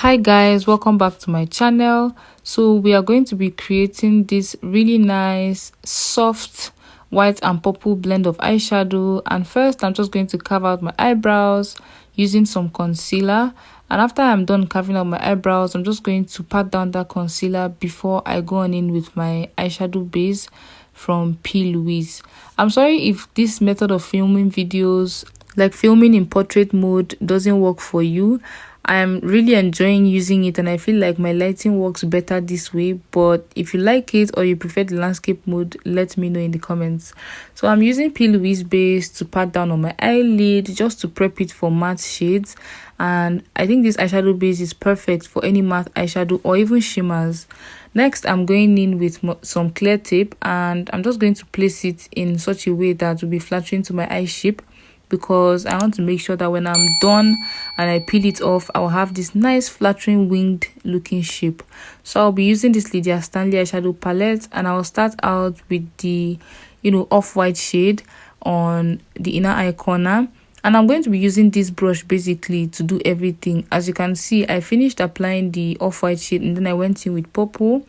Hi guys, welcome back to my channel. So we are going to be creating this really nice soft white and purple blend of eyeshadow, and first I'm just going to carve out my eyebrows using some concealer. And after I'm done carving out my eyebrows, I'm just going to pat down that concealer before I go on in with my eyeshadow base from P. Louise. I'm sorry if this method of filming videos, like filming in portrait mode, doesn't work for you. I'm really enjoying using it and I feel like my lighting works better this way, but if you like it or you prefer the landscape mode, let me know in the comments. So I'm using P. Louise base to pat down on my eyelid just to prep it for matte shades, and I think this eyeshadow base is perfect for any matte eyeshadow or even shimmers. Next, I'm going in with some clear tape and I'm just going to place it in such a way that will be flattering to my eye shape, because I want to make sure that when I'm done and I peel it off, I'll have this nice flattering winged looking shape. So I'll be using this Lydia Stanley eyeshadow palette, and I'll start out with the off-white shade on the inner eye corner, and I'm going to be using this brush basically to do everything. As you can see, I finished applying the off-white shade and then I went in with purple.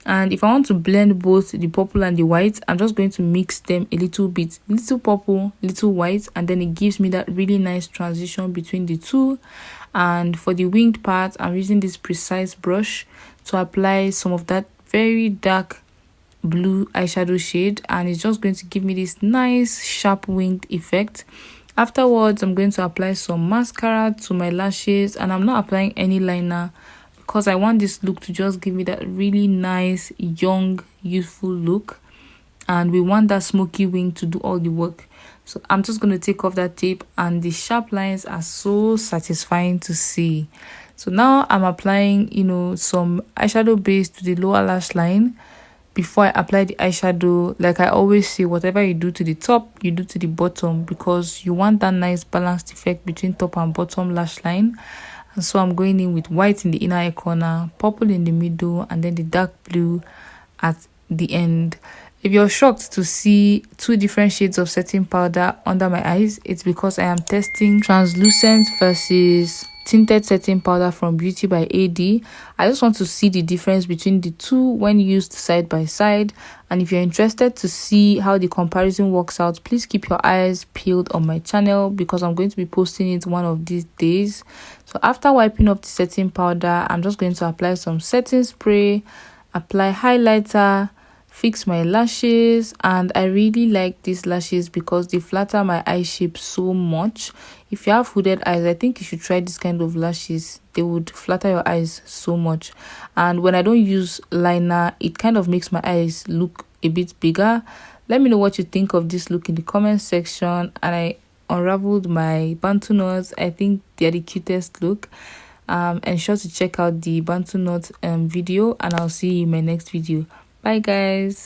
And if I want to blend both the purple and the white, I'm just going to mix them a little bit, little purple, little white, and then it gives me that really nice transition between the two. And for the winged part, I'm using this precise brush to apply some of that very dark blue eyeshadow shade, and it's just going to give me this nice sharp winged effect. Afterwards, I'm going to apply some mascara to my lashes, and I'm not applying any liner because I want this look to just give me that really nice, young, youthful look. And we want that smoky wing to do all the work. So I'm just going to take off that tape, and the sharp lines are so satisfying to see. So now I'm applying, some eyeshadow base to the lower lash line before I apply the eyeshadow. Like I always say, whatever you do to the top, you do to the bottom, because you want that nice balanced effect between top and bottom lash line. And so I'm going in with white in the inner eye corner, purple in the middle, and then the dark blue at the end. If you're shocked to see two different shades of setting powder under my eyes, it's because I am testing translucent versus tinted setting powder from Beauty by AD. I just want to see the difference between the two when used side by side. And if you're interested to see how the comparison works out, please keep your eyes peeled on my channel, because I'm going to be posting it one of these days. So after wiping up the setting powder, I'm just going to apply some setting spray, apply highlighter, fix my lashes. And I really like these lashes because they flatter my eye shape so much. If you have hooded eyes, I think you should try this kind of lashes. They would flatter your eyes so much. And when I don't use liner, it kind of makes my eyes look a bit bigger. Let me know what you think of this look in the comment section. And I unraveled my bantu knots. I think they're the cutest look. And sure to check out the bantu knot video, and I'll see you in my next video. Bye guys.